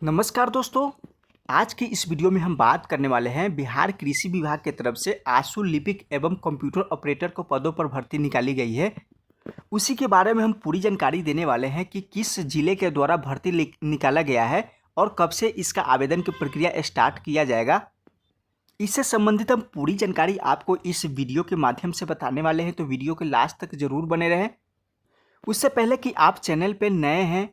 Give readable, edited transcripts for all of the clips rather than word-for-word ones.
नमस्कार दोस्तों। आज की इस वीडियो में हम बात करने वाले हैं बिहार कृषि विभाग की तरफ से आशु लिपिक एवं कंप्यूटर ऑपरेटर को पदों पर भर्ती निकाली गई है। उसी के बारे में हम पूरी जानकारी देने वाले हैं कि किस जिले के द्वारा भर्ती निकाला गया है और कब से इसका आवेदन की प्रक्रिया स्टार्ट किया जाएगा। इससे संबंधित हम पूरी जानकारी आपको इस वीडियो के माध्यम से बताने वाले हैं, तो वीडियो के लास्ट तक जरूर बने रहें। उससे पहले कि आप चैनल पर नए हैं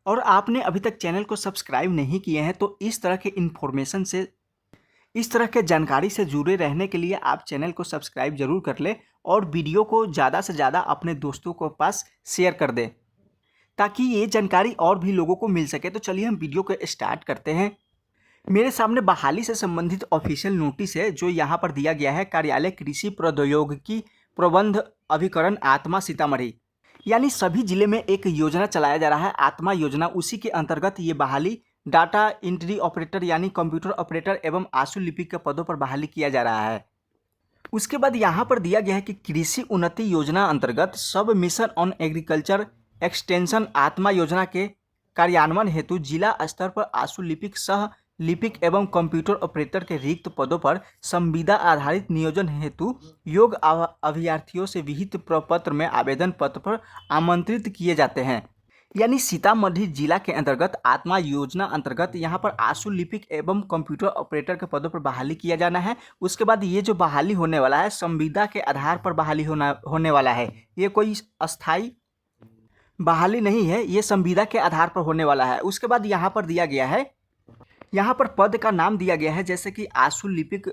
और आपने अभी तक चैनल को सब्सक्राइब नहीं किए हैं, तो इस तरह के इन्फॉर्मेशन से, इस तरह के जानकारी से जुड़े रहने के लिए आप चैनल को सब्सक्राइब जरूर कर लें और वीडियो को ज़्यादा से ज़्यादा अपने दोस्तों को पास शेयर कर दें ताकि ये जानकारी और भी लोगों को मिल सके। तो चलिए हम वीडियो को स्टार्ट करते हैं। मेरे सामने बहाली से संबंधित ऑफिशियल नोटिस है जो यहाँ पर दिया गया है। कार्यालय कृषि प्रौद्योगिकी प्रबंध अभिकरण आत्मा सीतामढ़ी, यानी सभी जिले में एक योजना चलाया जा रहा है, आत्मा योजना। उसी के अंतर्गत ये बहाली डाटा एंट्री ऑपरेटर यानी कंप्यूटर ऑपरेटर एवं आशु लिपिक के पदों पर बहाली किया जा रहा है। उसके बाद यहाँ पर दिया गया है कि कृषि उन्नति योजना अंतर्गत सब मिशन ऑन एग्रीकल्चर एक्सटेंशन आत्मा योजना के कार्यान्वयन हेतु जिला स्तर पर आशु लिपिक सह लिपिक एवं कंप्यूटर ऑपरेटर के रिक्त पदों पर संविदा आधारित नियोजन हेतु योग्य अभ्यर्थियों से विहित प्रपत्र में आवेदन पत्र पर आमंत्रित किए जाते हैं। यानी सीतामढ़ी जिला के अंतर्गत आत्मा योजना अंतर्गत यहाँ पर आशु लिपिक एवं कंप्यूटर ऑपरेटर के पदों पर बहाली किया जाना है। उसके बाद ये जो बहाली होने वाला है संविदा के आधार पर बहाली होने वाला है। ये कोई अस्थायी बहाली नहीं है, ये संविदा के आधार पर होने वाला है। उसके बाद यहाँ पर दिया गया है, यहाँ पर पद का नाम दिया गया है जैसे कि आशु लिपिक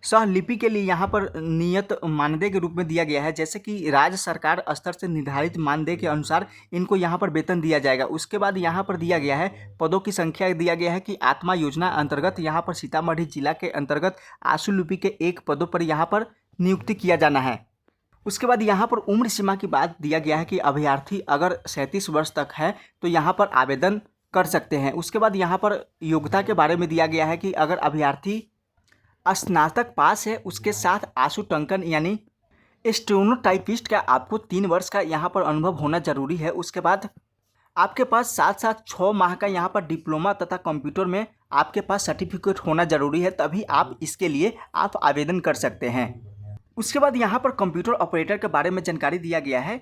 सह लिपि के लिए यहाँ पर नियत मानदेय के रूप में दिया गया है, जैसे कि राज्य सरकार स्तर से निर्धारित मानदेय के अनुसार इनको यहाँ पर वेतन दिया जाएगा। उसके बाद यहाँ पर दिया गया है पदों की संख्या, दिया गया है कि आत्मा योजना अंतर्गत यहाँ पर सीतामढ़ी जिला के अंतर्गत आशु लिपि के 1 पदों पर यहाँ पर नियुक्ति किया जाना है। उसके बाद यहाँ पर उम्र सीमा की बात दिया गया है कि अभ्यर्थी अगर 37 वर्ष तक है तो यहाँ पर आवेदन कर सकते हैं। उसके बाद यहाँ पर योग्यता के बारे में दिया गया है कि अगर अभ्यर्थी स्नातक पास है, उसके साथ आशु टंकन यानी स्टेनोटाइपिस्ट का आपको 3 वर्ष का यहाँ पर अनुभव होना जरूरी है। उसके बाद आपके पास साथ साथ 6 माह का यहाँ पर डिप्लोमा तथा कंप्यूटर में आपके पास सर्टिफिकेट होना जरूरी है, तभी आप इसके लिए आप आवेदन कर सकते हैं। उसके बाद यहाँ पर कंप्यूटर ऑपरेटर के बारे में जानकारी दिया गया है।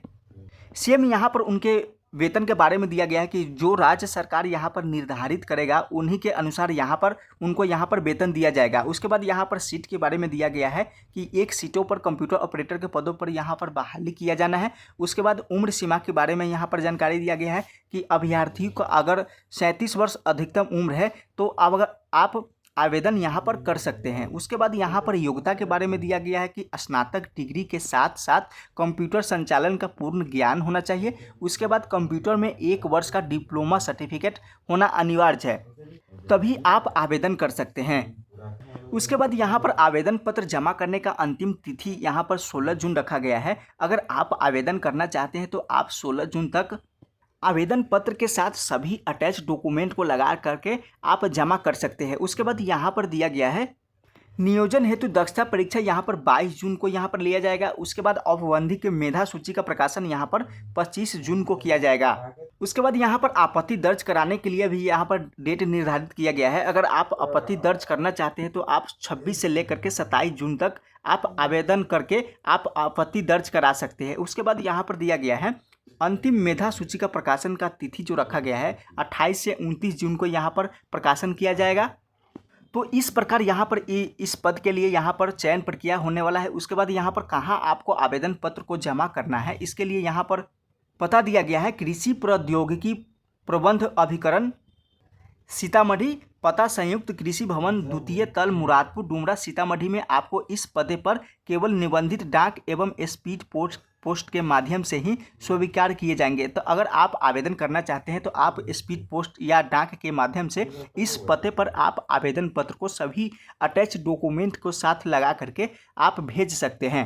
सेम यहाँ पर उनके वेतन के बारे में दिया गया है कि जो राज्य सरकार यहाँ पर निर्धारित करेगा उन्हीं के अनुसार यहाँ पर उनको यहाँ पर वेतन दिया जाएगा। उसके बाद यहाँ पर सीट के बारे में दिया गया है कि 1 सीटों पर कंप्यूटर ऑपरेटर के पदों पर यहाँ पर बहाली किया जाना है। उसके बाद उम्र सीमा के बारे में यहाँ पर जानकारी दिया गया है कि अभ्यर्थी को अगर 37 वर्ष अधिकतम उम्र है तो अगर आप आवेदन यहाँ पर कर सकते हैं। उसके बाद यहाँ पर योग्यता के बारे में दिया गया है कि स्नातक डिग्री के साथ साथ कंप्यूटर संचालन का पूर्ण ज्ञान होना चाहिए। उसके बाद कंप्यूटर में 1 वर्ष का डिप्लोमा सर्टिफिकेट होना अनिवार्य है, तभी आप आवेदन कर सकते हैं। उसके बाद यहाँ पर आवेदन पत्र जमा करने का अंतिम तिथि यहाँ पर 16 जून रखा गया है। अगर आप आवेदन करना चाहते हैं तो आप 16 जून तक आवेदन पत्र के साथ सभी अटैच डॉक्यूमेंट को लगा करके आप जमा कर सकते हैं। उसके बाद यहाँ पर दिया गया है नियोजन हेतु दक्षता परीक्षा यहाँ पर 22 जून को यहाँ पर लिया जाएगा। उसके बाद औपबंधिक मेधा सूची का प्रकाशन यहाँ पर 25 जून को किया जाएगा। उसके बाद यहाँ पर आपत्ति दर्ज कराने के लिए भी यहाँ पर डेट निर्धारित किया गया है। अगर आप आपत्ति दर्ज करना चाहते हैं तो आप 26 से लेकर के 27 जून तक आप आवेदन करके आप आपत्ति दर्ज करा सकते हैं। उसके बाद यहाँ पर दिया गया है अंतिम मेधा सूची का प्रकाशन का तिथि जो रखा गया है 28 से 29 जून को यहाँ पर प्रकाशन किया जाएगा। तो इस प्रकार यहाँ पर इस पद के लिए यहाँ पर चयन प्रक्रिया होने वाला है। उसके बाद यहाँ पर कहाँ आपको आवेदन पत्र को जमा करना है, इसके लिए यहाँ पर पता दिया गया है कृषि प्रौद्योगिकी प्रबंध अभिकरण सीतामढ़ी, पता संयुक्त कृषि भवन, द्वितीय तल, मुरादपुर, डुमरा, सीतामढ़ी में आपको इस पते पर केवल निबंधित डाक एवं स्पीड पोस्ट के माध्यम से ही स्वीकार किए जाएंगे। तो अगर आप आवेदन करना चाहते हैं तो आप स्पीड पोस्ट या डाक के माध्यम से इस पते पर आप आवेदन पत्र को सभी अटैच डॉक्यूमेंट को साथ लगा करके आप भेज सकते हैं।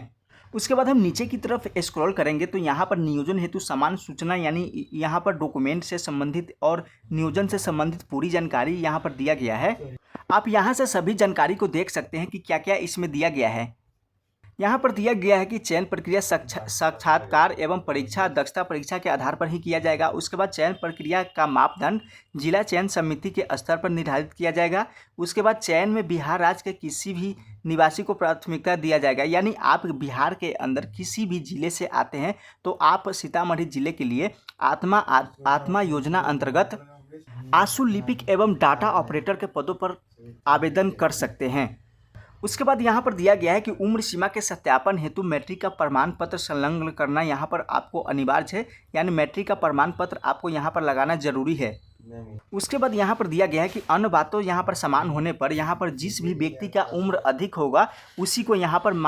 उसके बाद हम नीचे की तरफ स्क्रॉल करेंगे तो यहाँ पर नियोजन हेतु समान सूचना यानी यहाँ पर डॉक्यूमेंट से संबंधित और नियोजन से संबंधित पूरी जानकारी यहाँ पर दिया गया है। आप यहाँ से सभी जानकारी को देख सकते हैं कि क्या क्या इसमें दिया गया है। यहाँ पर दिया गया है कि चयन प्रक्रिया साक्षात्कार एवं परीक्षा दक्षता परीक्षा के आधार पर ही किया जाएगा। उसके बाद चयन प्रक्रिया का मापदंड जिला चयन समिति के स्तर पर निर्धारित किया जाएगा। उसके बाद चयन में बिहार राज्य के किसी भी निवासी को प्राथमिकता दिया जाएगा। यानी आप बिहार के अंदर किसी भी जिले से आते हैं तो आप सीतामढ़ी जिले के लिए आत्मा योजना अंतर्गत आशु लिपिक एवं डाटा ऑपरेटर के पदों पर आवेदन कर सकते हैं। उसके बाद यहाँ पर दिया गया है कि उम्र सीमा के सत्यापन हेतु मैट्रिक का प्रमाण पत्र संलग्न करना यहाँ पर आपको अनिवार्य है, यानी मैट्रिक का प्रमाण पत्र आपको यहाँ पर लगाना जरूरी है। उसके बाद यहाँ पर दिया गया है कि अन्य बातों यहाँ पर समान होने पर यहाँ पर जिस भी व्यक्ति का उम्र अधिक होगा उसी को यहाँ पर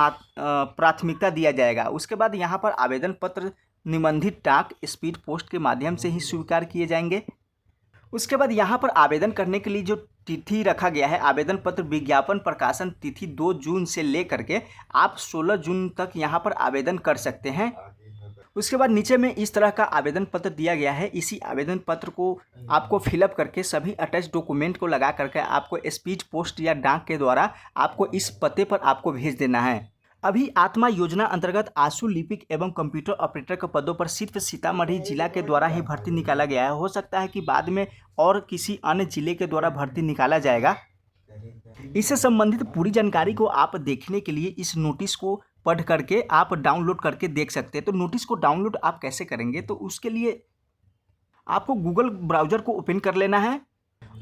प्राथमिकता दिया जाएगा। उसके बाद यहाँ पर आवेदन पत्र निबंधित डाक स्पीड पोस्ट के माध्यम से ही स्वीकार किए जाएंगे। उसके बाद यहाँ पर आवेदन करने के लिए जो तिथि रखा गया है, आवेदन पत्र विज्ञापन प्रकाशन तिथि 2 जून से लेकर के आप 16 जून तक यहाँ पर आवेदन कर सकते हैं। उसके बाद नीचे में इस तरह का आवेदन पत्र दिया गया है। इसी आवेदन पत्र को आपको फिलअप करके सभी अटैच डॉक्यूमेंट को लगा करके आपको स्पीड पोस्ट या डाक के द्वारा आपको इस पते पर आपको भेज देना है। अभी आत्मा योजना अंतर्गत आशु लिपिक एवं कंप्यूटर ऑपरेटर के पदों पर सिर्फ सीतामढ़ी जिला के द्वारा ही भर्ती निकाला गया है। हो सकता है कि बाद में और किसी अन्य जिले के द्वारा भर्ती निकाला जाएगा। इससे संबंधित पूरी जानकारी को आप देखने के लिए इस नोटिस को पढ़ करके आप डाउनलोड करके देख सकते हैं। तो नोटिस को डाउनलोड आप कैसे करेंगे, तो उसके लिए आपको गूगल ब्राउज़र को ओपन कर लेना है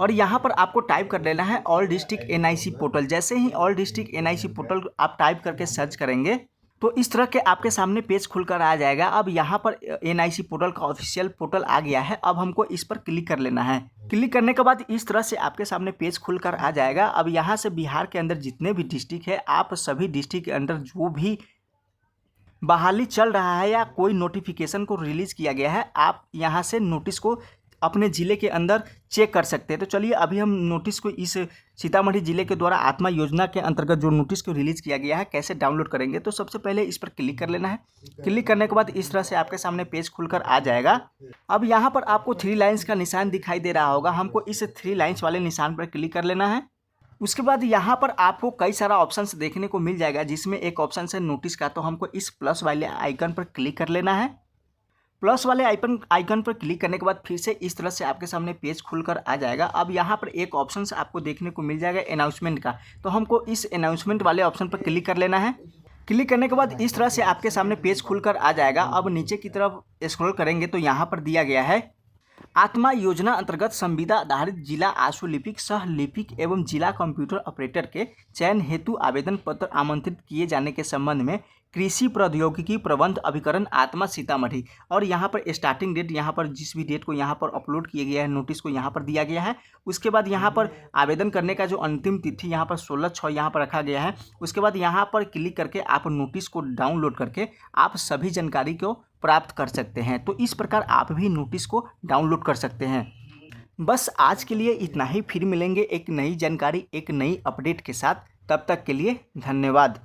और यहाँ पर आपको टाइप कर लेना है ऑल डिस्ट्रिक्ट एनआईसी पोर्टल। जैसे ही ऑल डिस्ट्रिक्ट एनआईसी पोर्टल आप टाइप करके सर्च करेंगे तो इस तरह के आपके सामने पेज खुलकर आ जाएगा। अब यहाँ पर एनआईसी पोर्टल का ऑफिशियल पोर्टल आ गया है। अब हमको इस पर क्लिक कर लेना है। क्लिक करने के बाद इस तरह से आपके सामने पेज खुलकर आ जाएगा। अब यहाँ से बिहार के अंदर जितने भी डिस्ट्रिक्ट है, आप सभी डिस्ट्रिक्ट के अंदर जो भी बहाली चल रहा है या कोई नोटिफिकेशन को रिलीज़ किया गया है, आप यहाँ से नोटिस को अपने ज़िले के अंदर चेक कर सकते हैं। तो चलिए अभी हम नोटिस को इस सीतामढ़ी ज़िले के द्वारा आत्मा योजना के अंतर्गत जो नोटिस को रिलीज़ किया गया है कैसे डाउनलोड करेंगे, तो सबसे पहले इस पर क्लिक कर लेना है। क्लिक करने के बाद इस तरह से आपके सामने पेज खुलकर आ जाएगा। अब यहाँ पर आपको 3 लाइन्स का निशान दिखाई दे रहा होगा, हमको इस 3 लाइन्स वाले निशान पर क्लिक कर लेना है। उसके बाद यहाँ पर आपको कई सारा ऑप्शंस देखने को मिल जाएगा, जिसमें एक ऑप्शन है नोटिस का। तो हमको इस प्लस वाले आइकन पर क्लिक कर लेना है। प्लस वाले आइकन पर क्लिक करने के बाद फिर से इस तरह से आपके सामने पेज खुलकर आ जाएगा। अब यहाँ पर एक ऑप्शन आपको देखने को मिल जाएगा अनाउंसमेंट का। तो हमको इस अनाउंसमेंट वाले ऑप्शन पर क्लिक कर लेना है। क्लिक करने के बाद इस तरह से आपके सामने पेज खुलकर आ जाएगा। अब नीचे की तरफ स्क्रॉल करेंगे तो यहाँ पर दिया गया है आत्मा योजना अंतर्गत संविदा आधारित जिला आशु लिपिक सह लिपिक एवं जिला कंप्यूटर ऑपरेटर के चयन हेतु आवेदन पत्र आमंत्रित किए जाने के संबंध में कृषि प्रौद्योगिकी प्रबंध अभिकरण आत्मा सीतामढ़ी। और यहाँ पर स्टार्टिंग डेट, यहाँ पर जिस भी डेट को यहाँ पर अपलोड किया गया है नोटिस को यहाँ पर दिया गया है। उसके बाद यहाँ पर आवेदन करने का जो अंतिम तिथि यहाँ पर 16/6 यहाँ पर रखा गया है। उसके बाद यहाँ पर क्लिक करके आप नोटिस को डाउनलोड करके आप सभी जानकारी को प्राप्त कर सकते हैं। तो इस प्रकार आप भी नोटिस को डाउनलोड कर सकते हैं। बस आज के लिए इतना ही, फिर मिलेंगे एक नई जानकारी एक नई अपडेट के साथ। तब तक के लिए धन्यवाद।